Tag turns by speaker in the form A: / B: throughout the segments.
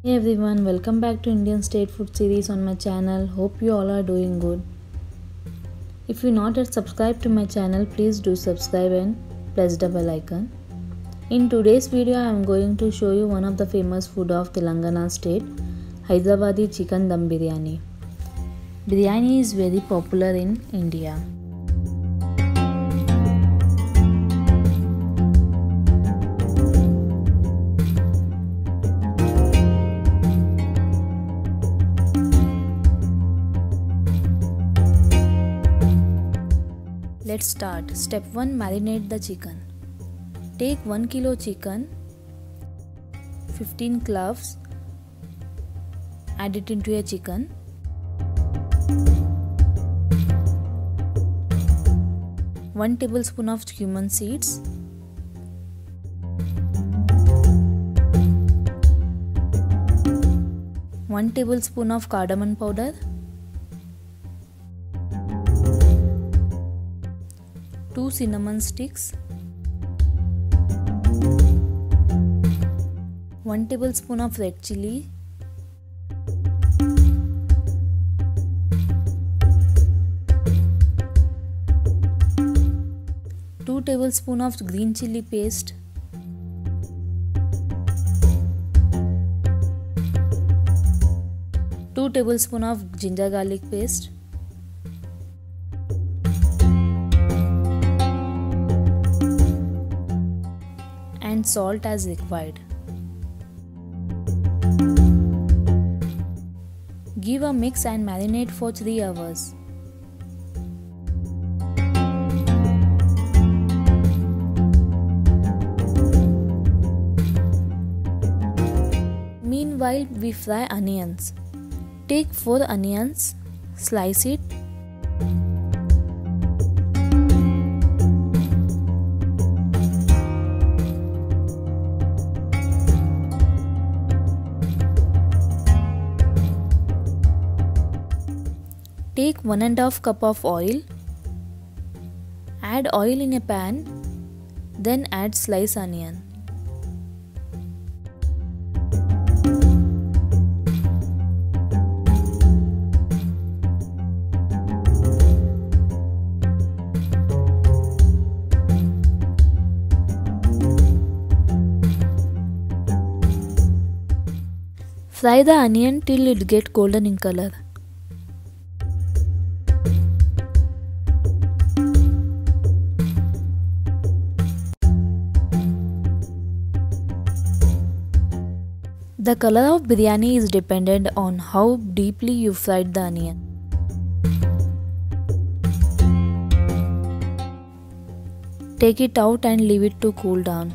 A: Hey everyone, welcome back to Indian State Food series on my channel. Hope you all are doing good. If you not yet subscribed to my channel, please do subscribe and press the bell icon. In today's video, I am going to show you one of the famous food of Telangana state, Hyderabadi chicken dum biryani. Biryani is very popular in India. Let's start. Step 1. Marinate the chicken. Take 1 kilo chicken, 15 cloves, add it into a chicken. One tablespoon of cumin seeds, 1 tablespoon of cardamom powder, 2 cinnamon sticks, 1 tablespoon of red chilli, 2 tablespoons of green chilli paste, 2 tablespoons of ginger garlic paste, and salt as required. Give a mix and marinate for 3 hours. Meanwhile, we fry onions. Take 4 onions, slice it. Take 1½ cup of oil. Add oil in a pan, then add sliced onion. Fry the onion till it gets golden in color. The color of biryani is dependent on how deeply you fried the onion. Take it out and leave it to cool down.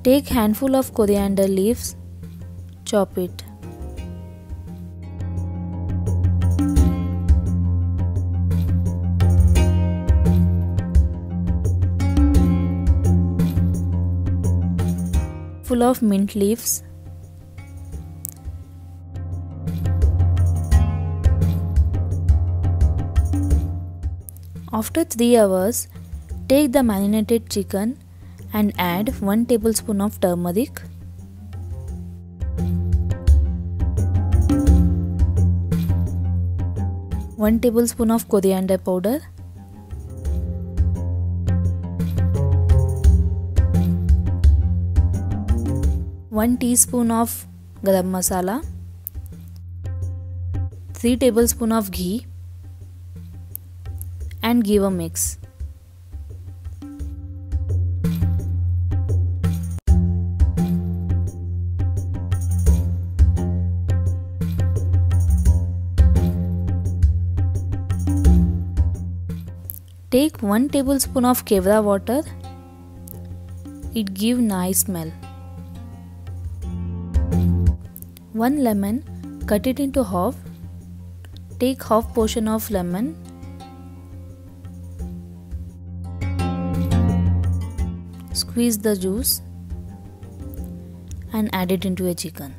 A: Take handful of coriander leaves, chop it. Full of mint leaves, after 3 hours, take the marinated chicken and add 1 tablespoon of turmeric, 1 tablespoon of coriander powder, 1 teaspoon of garam masala, 3 tablespoons of ghee, and give a mix. Take 1 tablespoon of kewra water. It gives nice smell. 1 lemon, cut it into half. Take half portion of lemon. Squeeze the juice and add it into a chicken.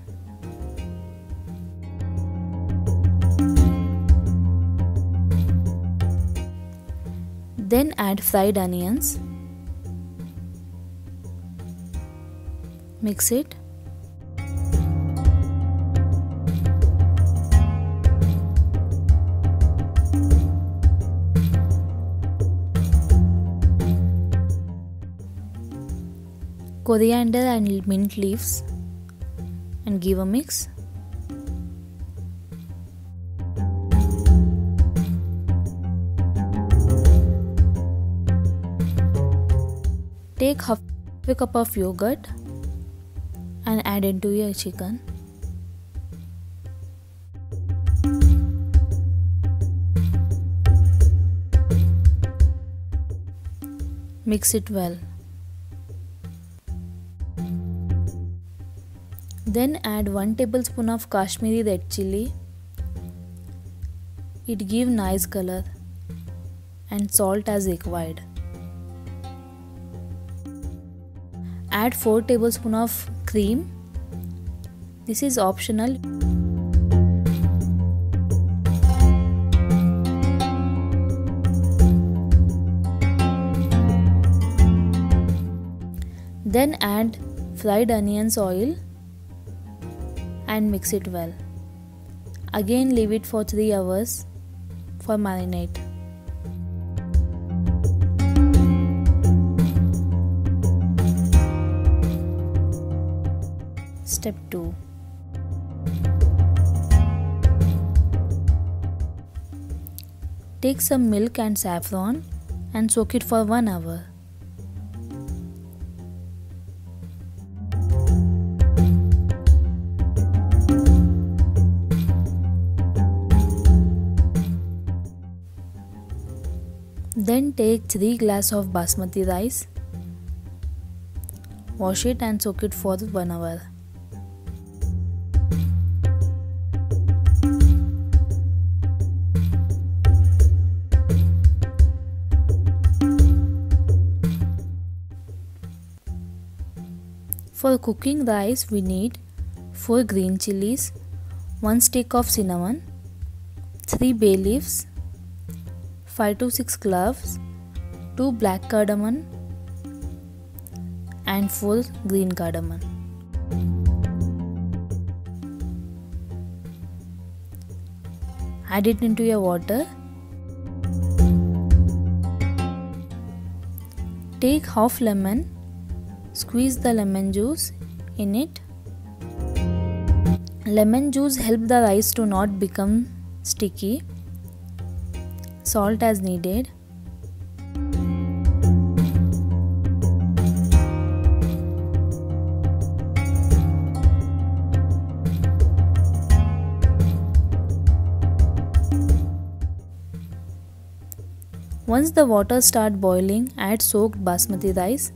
A: Then add fried onions. Mix it. Coriander and mint leaves and give a mix. Take half a cup of yogurt and add into your chicken. Mix it well. Then add 1 tablespoon of Kashmiri red chilli. It gives nice color, and salt as required. Add 4 tablespoons of cream. This is optional. Then add fried onions oil and mix it well. Again leave it for 3 hours for marinate. Step 2. Take some milk and saffron and soak it for 1 hour. Then take 3 glasses of basmati rice. Wash it and soak it for 1 hour. For cooking rice, we need 4 green chilies, 1 stick of cinnamon, 3 bay leaves, 5 to 6 cloves, 2 black cardamom and 4 green cardamom. Add it into your water. Take half lemon, squeeze the lemon juice in it. Lemon juice helps the rice to not become sticky. Salt as needed. Once the water starts boiling, add soaked basmati rice.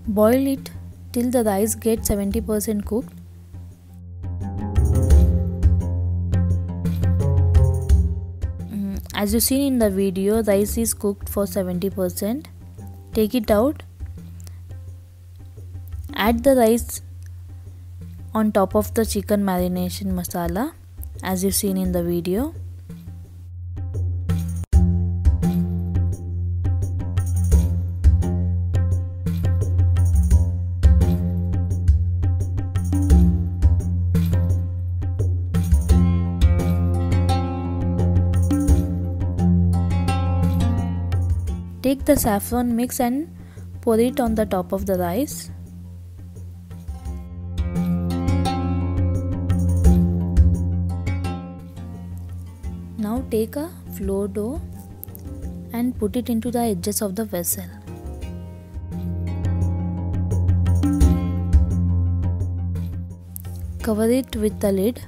A: Boil it till the rice gets 70% cooked. As you seen in the video, rice is cooked for 70%. Take it out. Add the rice on top of the chicken marination masala, as you seen in the video. Take the saffron mix and pour it on the top of the rice. Now take a flour dough and put it into the edges of the vessel. Cover it with the lid.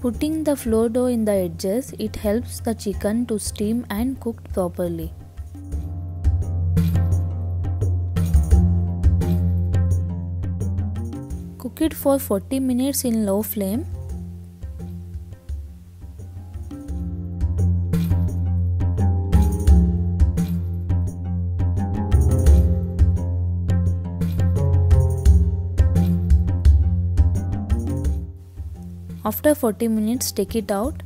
A: Putting the flour dough in the edges, it helps the chicken to steam and cook properly. Cook it for 40 minutes in low flame. After 40 minutes, take it out.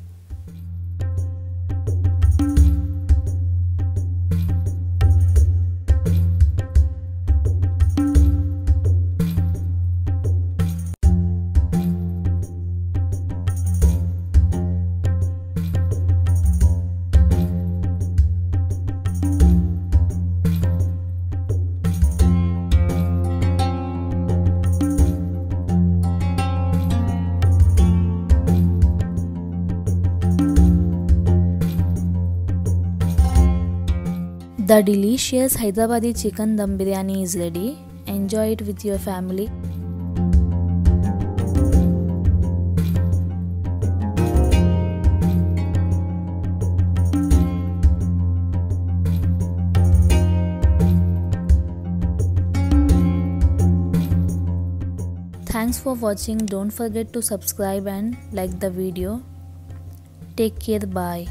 A: The delicious Hyderabadi chicken dum biryani is ready. Enjoy it with your family. Thanks for watching. Don't forget to subscribe and like the video. Take care. Bye.